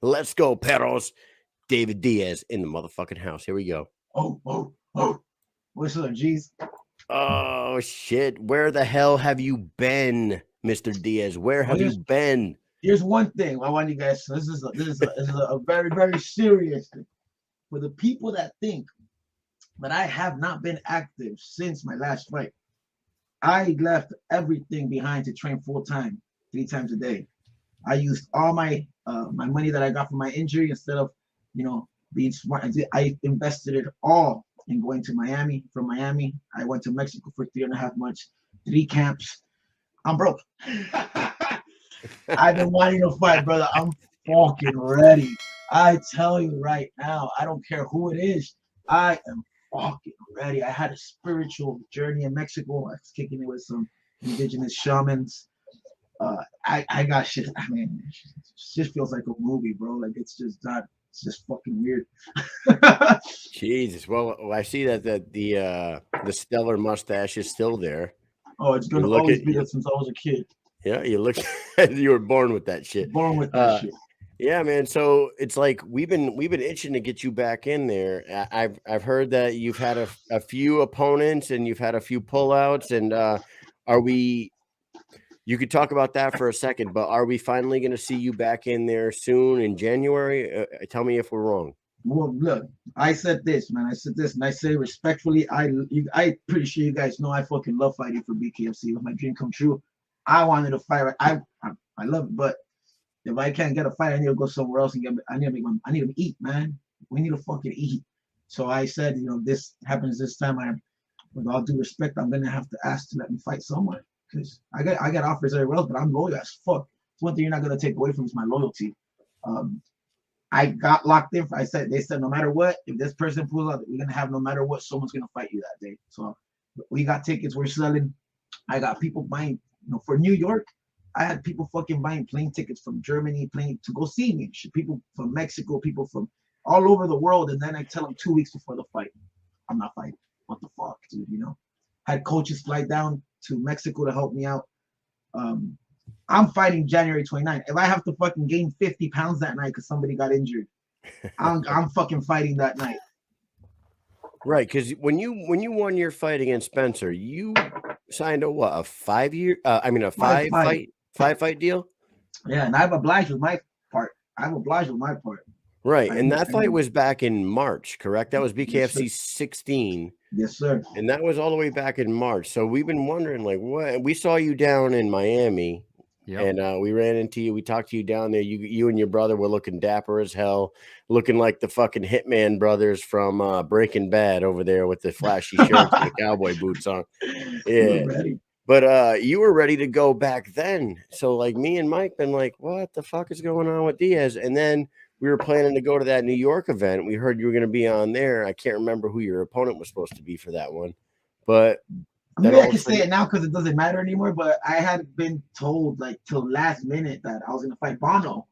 Let's go, perros. David Diaz in the motherfucking house. Here we go. Oh. What's up, G's? Oh, shit. Where the hell have you been, Mr. Diaz? Where have you been? Here's one thing I want you guys. This is a very, very serious thing. For the people that think that I have not been active since my last fight, I left everything behind to train full time, 3 times a day. I used all my my money that I got from my injury instead of, being smart. I invested it all in going to Miami. From Miami, I went to Mexico for 3.5 months, 3 camps. I'm broke. I've been wanting to fight, brother. I'm fucking ready. I tell you right now, I don't care who it is. I am fucking ready. I had a spiritual journey in Mexico. I was kicking it with some indigenous shamans. I got shit. I mean, it just feels like a movie, bro. Like it's just not. It's just fucking weird. Jesus. Well, I see that the stellar mustache is still there. Oh, it's gonna always be there since I was a kid. Yeah, you look. You were born with that shit. Born with that shit. Yeah, man. So it's like we've been itching to get you back in there. I've heard that you've had a few opponents and you've had a few pullouts. And are we? You could talk about that for a second, but are we finally going to see you back in there soon in January? Tell me if we're wrong. Well, look, I said this, man. I said this, and I say respectfully, I pretty sure you guys know I fucking love fighting for BKFC. It was my dream come true. I wanted to fight. I love it, but if I can't get a fight, I need to go somewhere else and get. I need to eat, man. We need to fucking eat. So I said, this happens this time. With all due respect, I'm gonna have to ask to let me fight someone because I got offers everywhere else, but I'm loyal as fuck. It's one thing you're not gonna take away from is my loyalty. I got locked in. They said no matter what, if this person pulls out, we're gonna have no matter what, someone's gonna fight you that day. So we got tickets. We're selling. I got people buying. For New York, I had people fucking buying plane tickets from Germany, to go see me. People from Mexico, people from all over the world, and then I tell them 2 weeks before the fight, I'm not fighting. What the fuck, dude? Had coaches fly down to Mexico to help me out. I'm fighting January 29th. If I have to fucking gain 50 pounds that night because somebody got injured, I'm fucking fighting that night. Right, because when you won your fight against Spencer, you signed a 5-year? Five fight deal. Yeah, and I've obliged with my part. Right, and that fight was back in March, correct? That was BKFC 16. Yes, sir. And that was all the way back in March. So we've been wondering, like, what? We saw you down in Miami. Yep. And we ran into you. We talked to you down there. You and your brother were looking dapper as hell, looking like the fucking Hitman brothers from Breaking Bad over there with the flashy shirts and the cowboy boots on. Yeah, but you were ready to go back then. So like me and Mike been like, what the fuck is going on with Diaz? And then we were planning to go to that New York event. We heard you were going to be on there. I can't remember who your opponent was supposed to be for that one, but. Maybe I can say it now because it doesn't matter anymore, but I had been told like till last minute that I was going to fight Bono.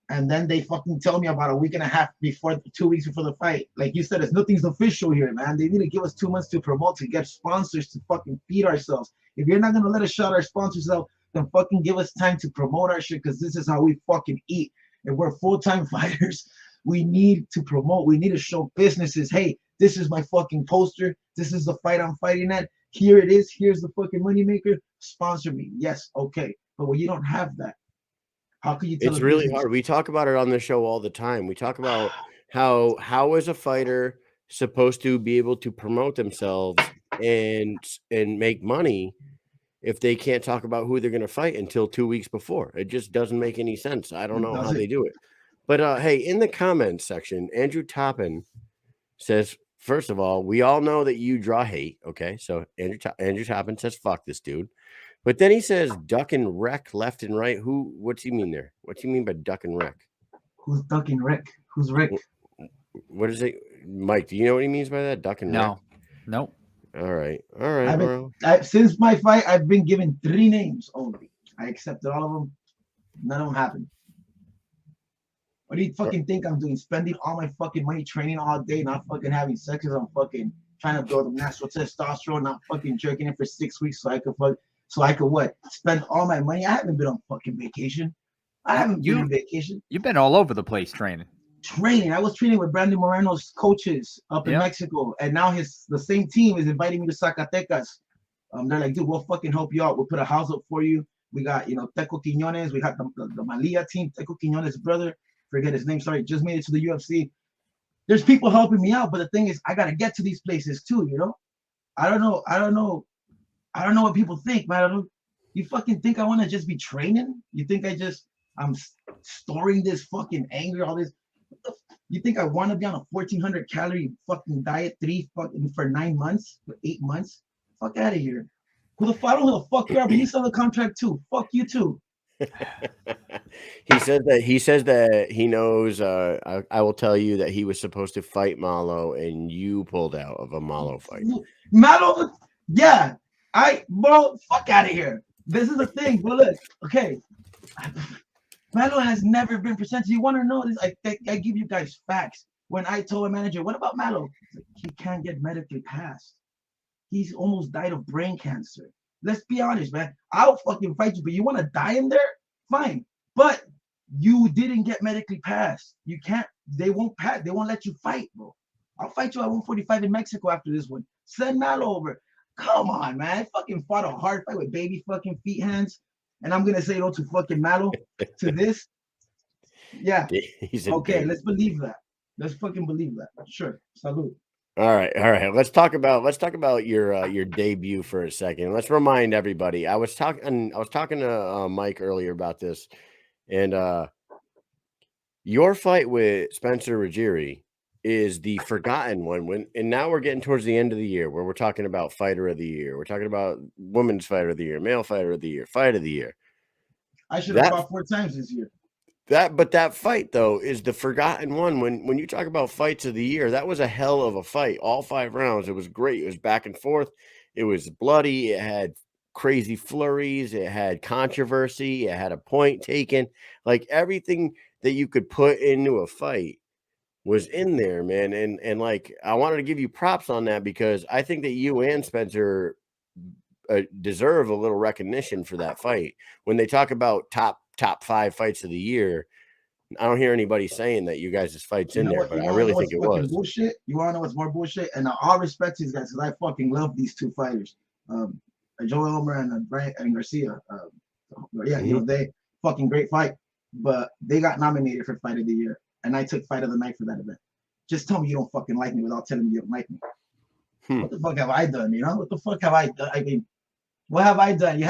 And then they fucking tell me about a week and a half before, 2 weeks before the fight. Like you said, nothing's official here, man. They need to give us 2 months to promote, to get sponsors, to fucking feed ourselves. If you're not going to let us shout our sponsors out, then fucking give us time to promote our shit because this is how we fucking eat. If we're full-time fighters, we need to promote. We need to show businesses, hey, this is my fucking poster. This is the fight I'm fighting at. Here it is. Here's the fucking moneymaker. Sponsor me. Yes, okay. But when you don't have that, how can you tell? It's really hard. We talk about it on the show all the time. We talk about how is a fighter supposed to be able to promote themselves and make money if they can't talk about who they're going to fight until 2 weeks before. It just doesn't make any sense. I don't know how they do it. But hey, in the comments section, Andrew Toppin says, first of all, we all know that you draw hate. Okay, so Andrew Toppin says, fuck this dude. But then he says, duck and wreck left and right. What's he mean there? What's he mean by duck and wreck? Who's duck and wreck? Who's Rick? What is it? Mike, do you know what he means by that? Duck and wreck? Nope. All right. Since my fight, I've been given 3 names only. I accepted all of them. None of them happened. What do you fucking think I'm doing? Spending all my fucking money training all day, not fucking having sex because I'm fucking trying to build up natural testosterone, not fucking jerking it for 6 weeks so I could what? Spend all my money. I haven't been on fucking vacation. I haven't been on vacation. You've been all over the place training. I was training with Brandon Moreno's coaches up in Mexico, and now the same team is inviting me to Zacatecas. They're like, dude, we'll fucking help you out. We'll put a house up for you. We got, Teco Quiñones. We got the Malia team. Teco Quiñones' brother, forget his name. Sorry, just made it to the UFC. There's people helping me out, but the thing is, I gotta get to these places too. I don't know what people think, man. You fucking think I want to just be training? You think I'm storing this fucking anger, all this? You think I want to be on a 1,400 calorie fucking diet for 9 months, for 8 months? Fuck out of here. I don't know who the fuck you are, but you signed the contract too. Fuck you too. He says that he knows. I will tell you that he was supposed to fight Malo, and you pulled out of a Malo fight. Malo, yeah. Bro, fuck out of here. This is the thing. But look, okay. Malo has never been presented. You want to know this? I give you guys facts. When I told my manager, what about Malo? He can't get medically passed. He's almost died of brain cancer. Let's be honest, man. I'll fucking fight you, but you want to die in there? Fine. But you didn't get medically passed. You can't. They won't pass. They won't let you fight, bro. I'll fight you at 145 in Mexico after this one. Send Malo over. Come on, man. I fucking fought a hard fight with baby fucking feet hands. And I'm going to say no to fucking Malo to this. Yeah. Okay, let's believe that. Let's fucking believe that. Sure. Salud. All right. Let's talk about your debut for a second. Let's remind everybody. I was talking to Mike earlier about this, and your fight with Spencer Ruggieri is the forgotten one. And now we're getting towards the end of the year, where we're talking about fighter of the year. We're talking about women's fighter of the year, male fighter of the year, fight of the year. I should have fought 4 times this year. But that fight, though, is the forgotten one. When you talk about fights of the year, that was a hell of a fight. All 5 rounds. It was great. It was back and forth. It was bloody. It had crazy flurries. It had controversy. It had a point taken. Like everything that you could put into a fight was in there, man. And like, I wanted to give you props on that, because I think that you and Spencer deserve a little recognition for that fight. When they talk about top 5 fights of the year, I don't hear anybody saying that you guys' fight's in there, but I really think it was. Bullshit. You want to know what's more bullshit? And all respect to these guys, because I fucking love these 2 fighters, Joe Elmer and Garcia. They fucking great fight, but they got nominated for fight of the year, and I took fight of the night for that event. Just tell me you don't fucking like me without telling me you don't like me. What the fuck have I done? What the fuck have I done? I mean, what have I done?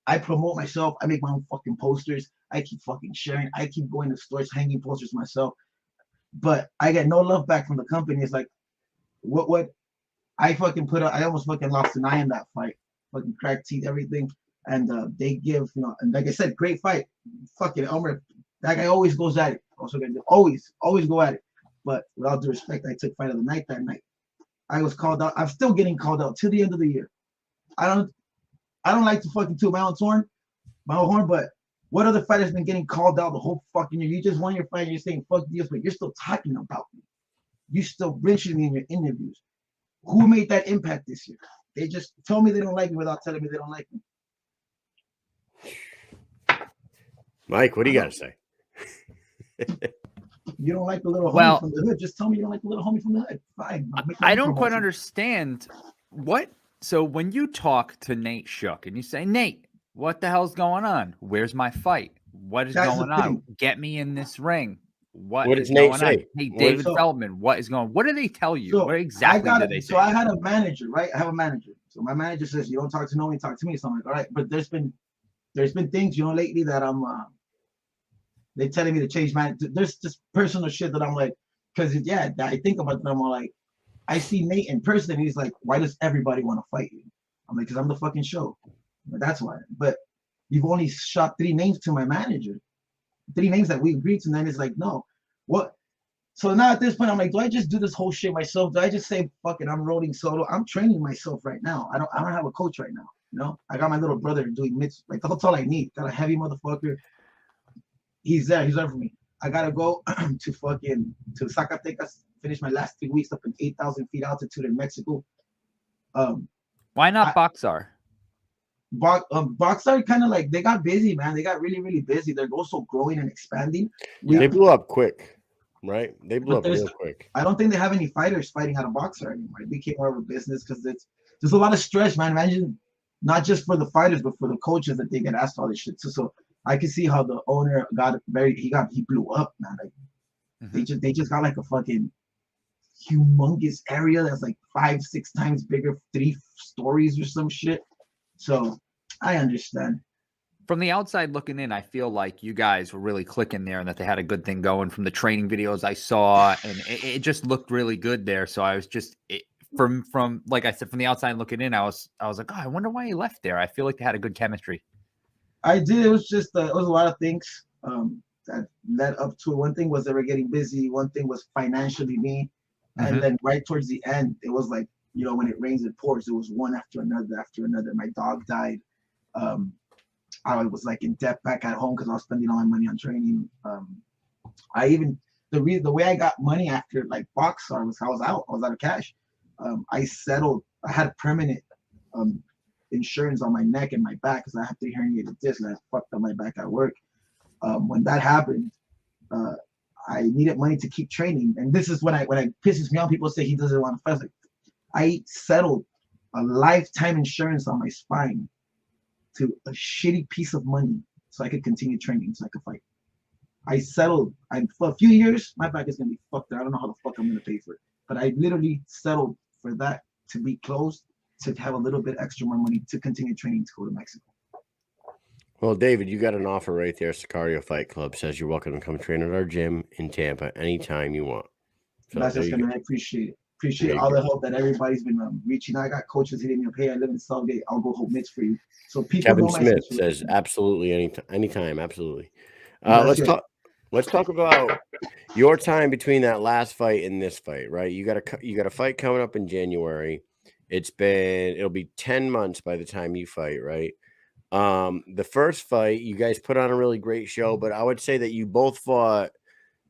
I promote myself. I make my own fucking posters. I keep fucking sharing. I keep going to stores, hanging posters myself. But I get no love back from the company. It's like, what? I fucking put up. I almost fucking lost an eye in that fight. Fucking cracked teeth, everything. And they give, and like I said, great fight. Fucking Elmer, that guy always goes at it. Also, always go at it. But with all due respect, I took fight of the night that night. I was called out. I'm still getting called out till the end of the year. I don't like to fucking toot my own horn, but what other fighters been getting called out the whole fucking year? You just won your fight and you're saying fuck Diaz, but you're still talking about me. You still mention me in your interviews. Who made that impact this year? They just told me they don't like me without telling me they don't like me. Mike, what do you got to say? You don't like the little homie from the hood. Just tell me you don't like the little homie from the hood. Fine. I don't quite understand what. So when you talk to Nate Shook and you say, Nate, what the hell's going on? Where's my fight? What is going on? Get me in this ring. What is Nate going say? on? Hey, David Feldman, what is going on? What do they tell you? What exactly do they say? So I had a manager, right? I have a manager. So my manager says, you don't talk to no one, talk to me. So I'm like, all right. But there's been things, lately that I'm they're telling me to change my. There's just personal shit that I'm like, because I think about them. I'm like, I see Nate in person, and he's like, why does everybody want to fight you? I'm like, because I'm the fucking show. But that's why. But you've only shot 3 names to my manager, 3 names that we agreed to, and then it's like, no, what? So now at this point, I'm like, do I just do this whole shit myself? Do I just say, fuck it, I'm rolling solo? I'm training myself right now. I don't have a coach right now. I got my little brother doing mitts. Like that's all I need. Got a heavy motherfucker. He's there for me. I gotta go to Zacatecas, finish my last 3 weeks up in 8,000 feet altitude in Mexico. Why not Boxar? Boxer kind of like they got busy, man. They got really, really busy. They're also growing and expanding. They blew up quick, right? They blew But up real quick. I don't think they have any fighters fighting out of Boxer anymore. It became more of a business because there's a lot of stress, man. Imagine not just for the fighters, but for the coaches that they get asked all this shit. So I can see how the owner he blew up, man. Like they just got like a fucking humongous area that's like 5-6 times bigger, 3 stories or some shit. So I understand. From the outside looking in, I feel like you guys were really clicking there and that they had a good thing going from the training videos I saw, and it just looked really good there. So I was just from like I said, from the outside looking in, I was like, oh, I wonder why he left there. I feel like they had a good chemistry. I did. It was just it was a lot of things that led up to it. One thing was they were getting busy. One thing was financially me, and then right towards the end, it was like, you know, when it rains it pours. It was one after another after another. My dog died. I was like in debt back at home because I was spending all my money on training. The way I got money after like Boxer was I was out of cash. I settled. I had permanent insurance on my neck and my back because I have 3 herniated discs and I fucked up my back at work. When that happened, I needed money to keep training, and this is when it pisses me off. People say he doesn't want to fight. Like, I settled a lifetime insurance on my spine to a shitty piece of money so I could continue training, so I could fight. I settled. For a few years, my back is gonna be fucked. I don't know how the fuck I'm gonna pay for it, but I literally settled for that to be closed, to have a little bit extra more money to continue training to go to Mexico. Well, David, you got an offer right there. Sicario Fight Club says you're welcome to come train at our gym in Tampa anytime you want. So that's just gonna. I appreciate it. Appreciate all the help that everybody's been reaching. I got coaches hitting me up. Hey, I live in Southgate. I'll go hold mitts for you. So people. Kevin Smith says absolutely anytime, absolutely. Let's talk about your time between that last fight and this fight, right? You got a fight coming up in January. It'll be 10 months by the time you fight, right? The first fight, you guys put on a really great show, but I would say that you both fought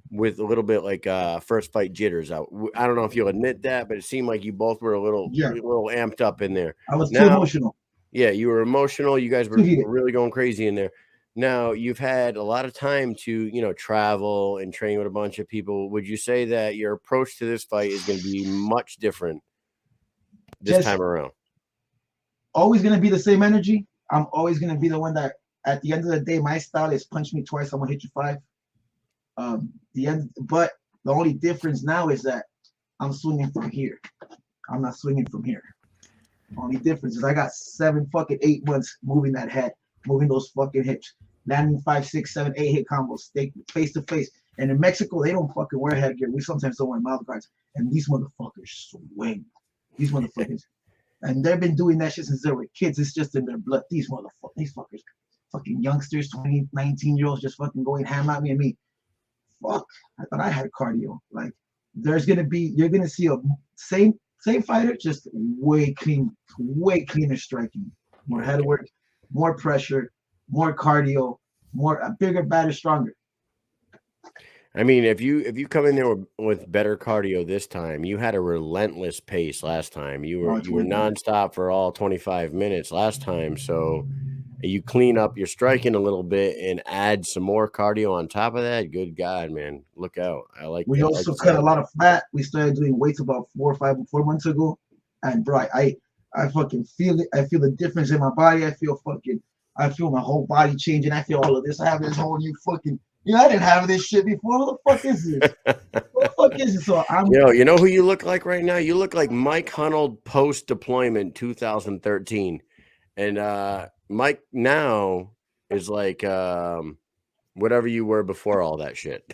with a little bit like first fight jitters out. I don't know if you'll admit that, but it seemed like you both were a little amped up in there. I was too emotional. Yeah, you were emotional. You guys were really going crazy in there. Now you've had a lot of time to, travel and train with a bunch of people. Would you say that your approach to this fight is going to be much different this time around? Always going to be the same energy. I'm always going to be the one that at the end of the day, my style is punch me twice, I'm going to hit you 5. But the only difference now is that I'm swinging from here. I'm not swinging from here. Only difference is I got 8 months moving that head, moving those fucking hips, landing 5, 6, 7, 8 hit combos, stay face to face. And in Mexico, they don't fucking wear headgear. We sometimes don't wear mouth guards. And these motherfuckers swing. These motherfuckers. And they've been doing that shit since they were kids. It's just in their blood. These fuckers, fucking youngsters, 20, 19-year-olds just fucking going ham at me and me. Fuck, I thought I had cardio. Like, you're gonna see a same fighter, just way cleaner striking, more head work, more pressure, more cardio, a bigger, badder, stronger. I mean, if you come in there with better cardio this time, you had a relentless pace last time. You were nonstop for all 25 minutes last time. So you clean up your striking a little bit and add some more cardio on top of that. Good God, man, look out! We also cut a lot of fat. We started doing weights about 4 months ago, and bro, I fucking feel it. I feel the difference in my body. I feel my whole body changing. I feel all of this. I have this whole new fucking. I didn't have this shit before. What the fuck is this? What the fuck is it? So you know who you look like right now? You look like Mike Hunold post deployment 2013, and Mike now is like whatever you were before all that shit.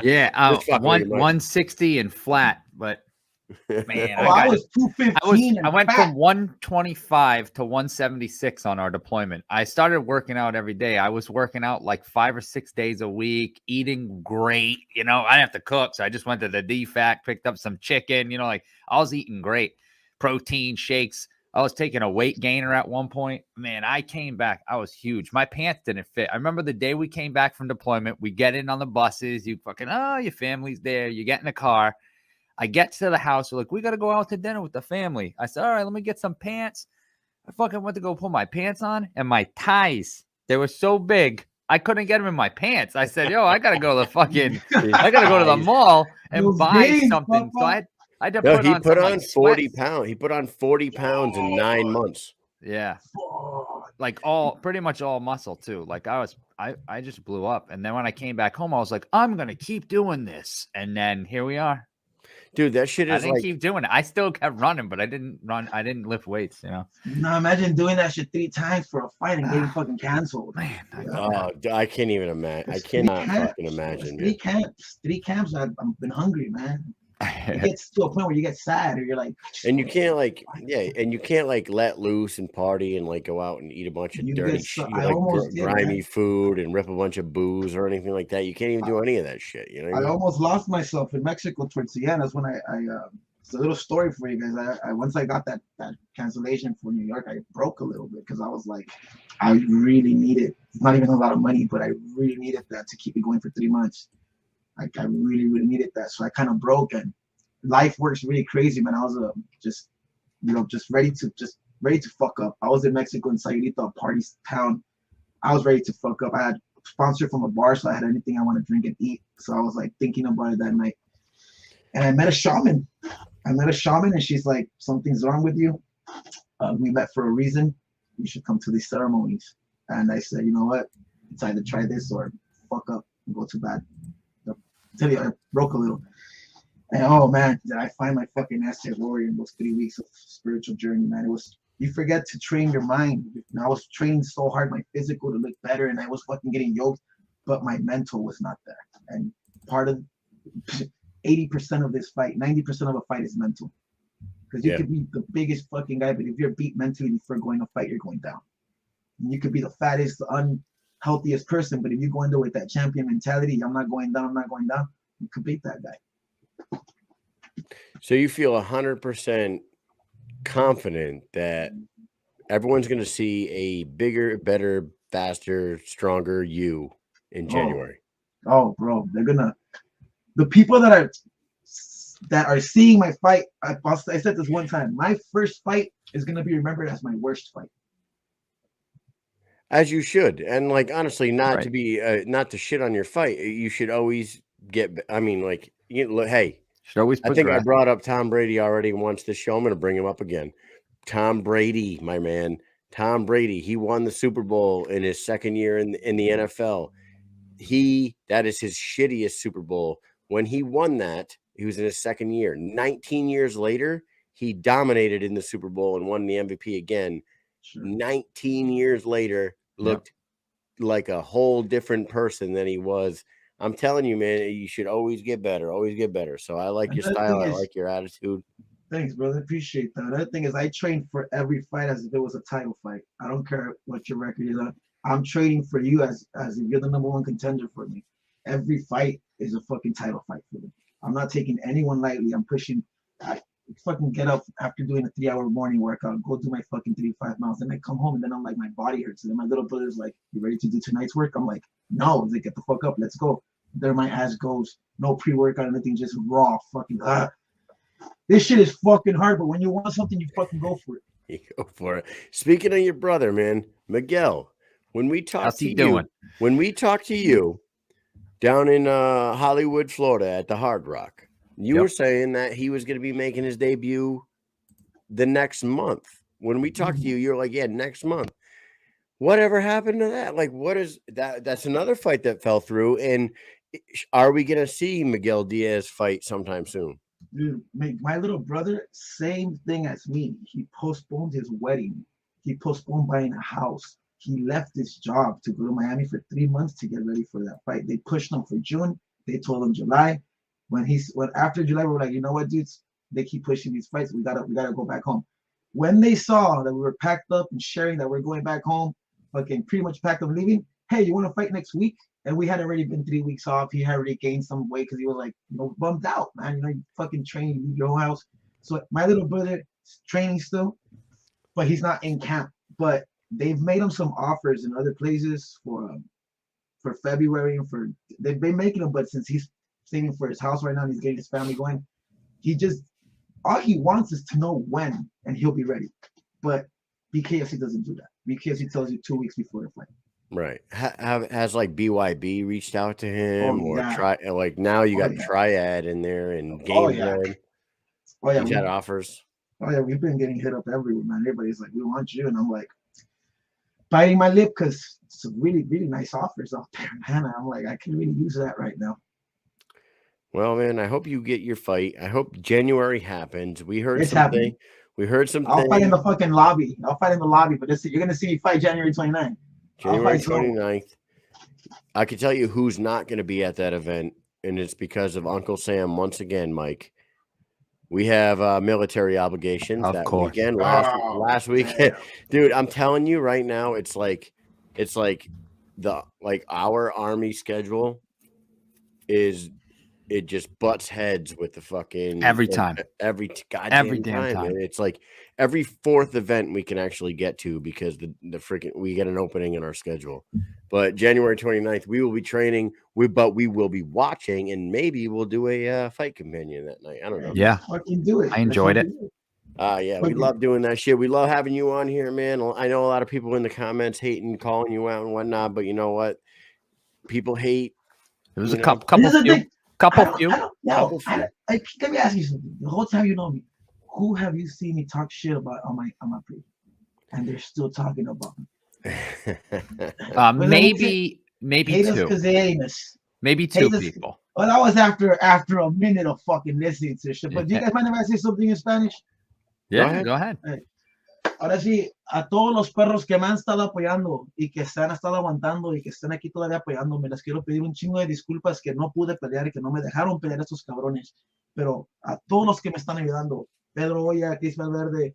Yeah. 160 and flat, but man, I was 215. I went from 125 to 176 on our deployment. I started working out every day. I was working out like 5 or 6 days a week, eating great. I didn't have to cook, so I just went to the DFAC, picked up some chicken. I was eating great, protein shakes. I was taking a weight gainer at one point. Man, I came back. I was huge. My pants didn't fit. I remember the day we came back from deployment. We get in on the buses. You fucking, your family's there. You get in the car. I get to the house. We're like, we got to go out to dinner with the family. I said, all right, let me get some pants. I fucking went to go put my pants on, and my ties, they were so big, I couldn't get them in my pants. I said, yo, I gotta go to the fucking, I gotta go to the mall and Those buy jeans, something. So Papa. I had to No, put he on put some on like 40 sweats. pounds. He put on 40 pounds in 9 months. Yeah. Fuck. Like pretty much all muscle too. Like I just blew up. And then when I came back home, I was like, I'm gonna keep doing this. And then here we are. Dude, that shit I is didn't like, keep doing it. I still kept running, but I didn't lift weights, Now imagine doing that shit 3 times for a fight and getting fucking canceled. Man, I can't even imagine. I There's cannot 3 camps, fucking imagine, There's man. 3 camps. I've been hungry, man. It gets to a point where you get sad, or you're like, And you can't like, and you can't like let loose and party and like go out and eat a bunch of you dirty get so. shit, I like almost did, grimy man. food and rip a bunch of booze or anything like that. You can't even do any of that shit. You know what I I mean? almost lost myself in Mexico towards the end. That's when I it's a little story for you guys. I once I got that cancellation for New York, I broke a little bit because I was like, I really needed, not even a lot of money, but I really needed that to keep me going for 3 months. Like I really needed that, so I kind of broke, and life works really crazy, man. I was just ready to fuck up. I was in Mexico in Sayulita, a party town. I was ready to fuck up. I had sponsored from a bar, so I had anything I want to drink and eat. So I was like thinking about it that night. And I met a shaman. And she's like, something's wrong with you. We met for a reason. You should come to these ceremonies. And I said, you know what? It's either try this or fuck up and go to bed. I tell you, I broke a little. And oh man, did I find my fucking ass warrior in those 3 weeks of spiritual journey, man. It was, you forget to train your mind. And I was training so hard, my physical to look better, and I was fucking getting yoked, but my mental was not there. And part of 80% of this fight, 90% of a fight is mental. Because you could be the biggest fucking guy, but if you're beat mentally before going to fight, you're going down. And you could be the fattest, the unhealthiest person, but if you go in there with that champion mentality, I'm not going down, you could beat that guy. So you feel 100% confident that everyone's going to see a bigger, better, faster, stronger you in January. Oh, bro, the people that are seeing my fight. I said this one time. My first fight is gonna be remembered as my worst fight. As you should, and like honestly, not Right. to be not to shit on your fight. You should always get. I mean, like hey, should always. I think I brought up Tom Brady already once this show. I'm going to bring him up again. Tom Brady, my man. Tom Brady. He won the Super Bowl in his second year in the NFL. That is his shittiest Super Bowl. When he won that, he was in his second year. 19 years later, he dominated in the Super Bowl and won the MVP again. Sure. 19 years later, looked like a whole different person than he was. I'm telling you, man, you should always get better. Always get better. So I like your style. I like your attitude. Thanks, brother. Appreciate that. Another thing is I train for every fight as if it was a title fight. I don't care what your record is. I'm trading for you as if you're the #1 contender for me. Every fight is a fucking title fight for me. I'm not taking anyone lightly. I'm pushing. I fucking get up after doing a 3-hour morning workout, go do my fucking 3-5 miles, and I come home and then I'm like, my body hurts. And then my little brother's like, you ready to do tonight's work? I'm like, no. He's like, get the fuck up, let's go. There my ass goes. No pre-workout, anything, just raw fucking. This shit is fucking hard, but when you want something, you fucking go for it. You go for it. Speaking of your brother, man, Miguel, when we talked to you down in Hollywood, Florida at the Hard Rock, you were saying that he was going to be making his debut the next month. When we talked to you, you're like, yeah, next month. Whatever happened to that? Like, what is that? That's another fight that fell through. And are we going to see Miguel Diaz fight sometime soon? Dude, my little brother, same thing as me. He postponed his wedding. He postponed buying a house. He left his job to go to Miami for 3 months to get ready for that fight. They pushed him for June. They told him July. When after July, we were like, you know what, dudes? They keep pushing these fights. We gotta go back home. When they saw that we were packed up and sharing that we're going back home, fucking pretty much packed up leaving. Hey, you want to fight next week? And we had already been 3 weeks off. He had already gained some weight because he was like, bummed out, man. You fucking train, you leave your own house. So my little brother is training still, but he's not in camp. But they've made him some offers in other places for February and they've been making them. But since he's saving for his house right now, and he's getting his family going. All he wants is to know when, and he'll be ready. But BKFC doesn't do that. BKFC tells you 2 weeks before the fight. Right. Has like BYB reached out to him or yeah. try like now you got Triad in there and Game Bread. Oh yeah. He's had offers. Oh yeah, we've been getting hit up everywhere, man. Everybody's like, we want you, and I'm like biting my lip because it's really, really nice offers out there, man. I'm like, I can really use that right now. Well, man, I hope you get your fight. I hope January happens. We heard It's something. happening. We heard something. I'll fight in the fucking lobby. I'll fight in the lobby, but you're gonna see me fight January 29th. January 29th. I can tell you who's not going to be at that event, and it's because of Uncle Sam once again, Mike. We have military obligations of that course. weekend. Last weekend, dude. I'm telling you right now, it's like our army schedule is. It just butts heads with the fucking every time. Every damn time. And it's like every fourth event we can actually get to because the freaking we get an opening in our schedule. But January 29th, we will be training. But we will be watching, and maybe we'll do a fight companion that night. I don't know. Yeah, fucking do it. I enjoyed it. Yeah, we love doing that shit. We love having you on here, man. I know a lot of people in the comments hating, calling you out and whatnot, but you know what? People hate. It was a couple few. Let me ask you something. The whole time you know me, who have you seen me talk shit about on my pre? And they're still talking about me. Maybe two. Maybe two people. Well, that was after a minute of fucking listening to shit. But do you guys mind if I say something in Spanish? Yeah, go ahead. Ahora sí, a todos los perros que me han estado apoyando y que se han estado aguantando y que están aquí todavía apoyándome, les quiero pedir un chingo de disculpas que no pude pelear y que no me dejaron pelear estos cabrones. Pero a todos los que me están ayudando, Pedro Oya, Chris Valverde,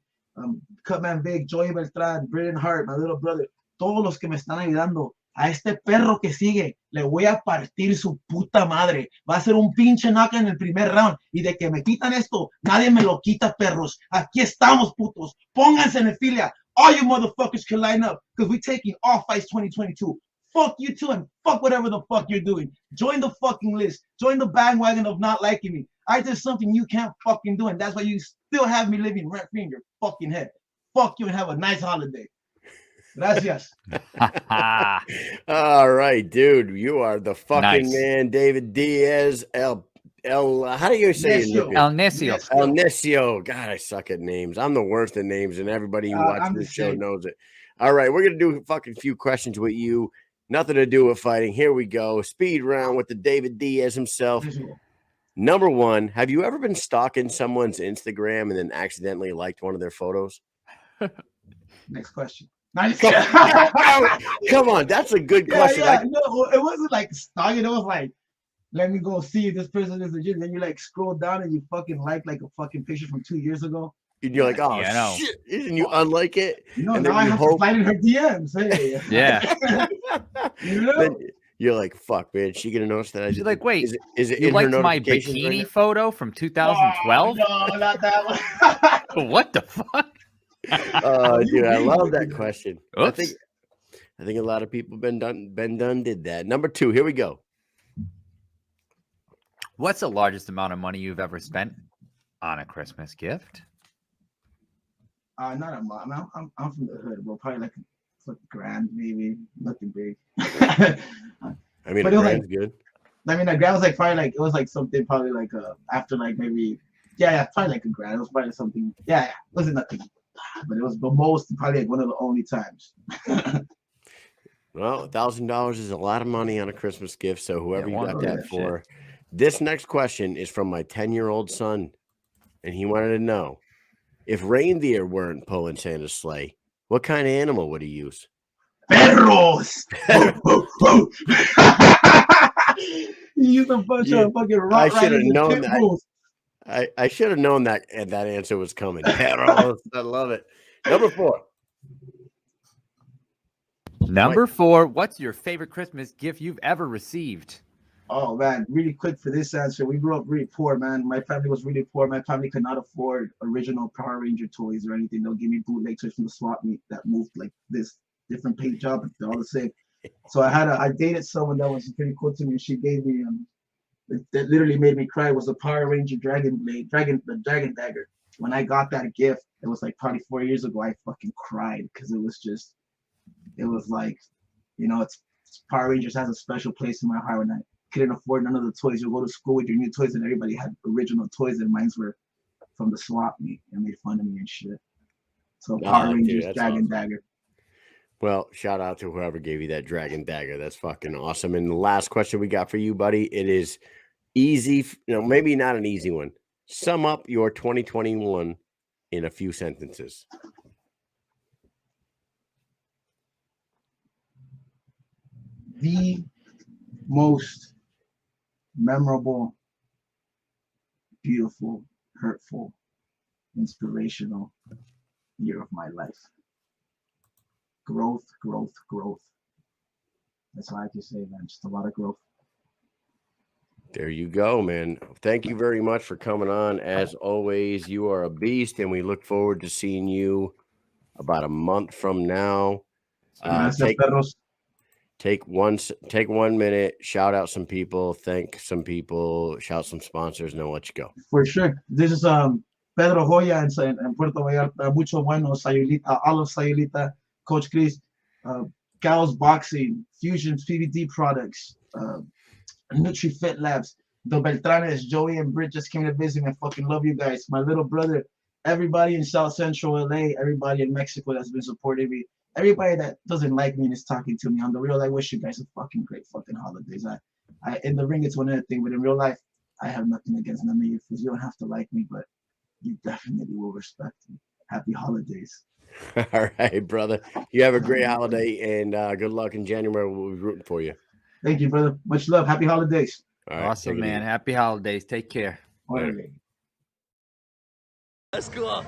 Cutman Big, Joey Beltrán, Brian Hart, my little brother, todos los que me están ayudando, a este perro que sigue, le voy a partir su puta madre. Va a ser un pinche knockout en el primer round. Y de que me quitan esto, nadie me lo quita, perros. Aquí estamos, putos. Pónganse en el filia. All you motherfuckers can line up. Because we're taking all fights 2022. Fuck you too and fuck whatever the fuck you're doing. Join the fucking list. Join the bandwagon of not liking me. I did something you can't fucking do. And that's why you still have me living rent-free in your fucking head. Fuck you and have a nice holiday. Gracias. All right, dude. You are the fucking man, David Diaz. How do you say it? El Necio. El Necio. God, I suck at names. I'm the worst at names, and everybody who watches this show knows it. All right, we're gonna do a fucking few questions with you. Nothing to do with fighting. Here we go. Speed round with the David Diaz himself. Number one, have you ever been stalking someone's Instagram and then accidentally liked one of their photos? Next question. Come on, that's a good question. No, it wasn't like stalking. It was like, let me go see if this person is legit. Then you like scroll down and you fucking like a fucking picture from 2 years ago. And you're like, oh shit, and you unlike it. No, now I have to slide in her DMs. Hey. Yeah. Then you're like, fuck, man. She gonna notice that? She's like, wait, is it you in liked her my bikini photo from 2012? Oh, no, not that one. What the fuck? Dude, I love that question. Oops. I think a lot of people did that. Number two, here we go. What's the largest amount of money you've ever spent on a Christmas gift? Not a lot. I'm from the hood, bro. Probably like $1,000, maybe. Nothing big. I mean, $1,000's good. I mean, a grand was like probably like it was like something probably like after like maybe probably like $1,000. It was probably something. It wasn't nothing. But it was the most, probably like one of the only times. Well, $1,000 is a lot of money on a Christmas gift. So whoever you got that for. Shit. This next question is from my 10-year-old son. And he wanted to know, if reindeer weren't pulling Santa's sleigh, what kind of animal would he use? Perros! He used a bunch of fucking rock I should have known that. I should have known that answer was coming. Perros. I love it. Number four. Number four. What's your favorite Christmas gift you've ever received? Oh man, really quick for this answer. We grew up really poor, man. My family was really poor. My family could not afford original Power Ranger toys or anything. They'll give me bootleg toys from the swap meet that moved like this different paint job, but they're all the same. So I dated someone that was pretty cool to me. She gave me that literally made me cry. It was a Power Ranger dragon blade, the dragon dagger. when I got that gift, it was like probably 4 years ago. I fucking cried because it was like, you know, it's Power Rangers has a special place in my heart. When I couldn't afford none of the toys, you go to school with your new toys, and everybody had original toys, and mine were from the swap meet and made fun of me and shit. So Power Rangers, dude, Dragon Dagger. Well, shout out to whoever gave you that Dragon Dagger. That's fucking awesome. And the last question we got for you, buddy, it is easy, maybe not an easy one. Sum up your 2021 in a few sentences. The most memorable, beautiful, hurtful, inspirational year of my life. Growth, growth, growth. That's all I can say, man. Just a lot of growth. There you go, man. Thank you very much for coming on. As always, you are a beast, and we look forward to seeing you about a month from now. Take 1 minute, shout out some people, thank some people, shout some sponsors, and then let you go. For sure. This is Pedro Hoya and Puerto Vallarta, Mucho Bueno, Sayulita, Olive Sayulita, Coach Chris, Cal's Boxing, Fusions PVD Products, NutriFit Labs, the Beltranes, Joey and Britt just came to visit me. I fucking love you guys. My little brother, everybody in South Central LA, everybody in Mexico that's been supporting me, everybody that doesn't like me and is talking to me. On the real, I wish you guys a fucking great fucking holidays. I in the ring it's one other thing, but in real life, I have nothing against none of you because you don't have to like me, but you definitely will respect me. Happy holidays. All right, brother. You have a great holiday and good luck in January. We'll be rooting for you. Thank you, brother. Much love. Happy holidays. All right, awesome, man. Happy holidays. Take care. Later. Let's go.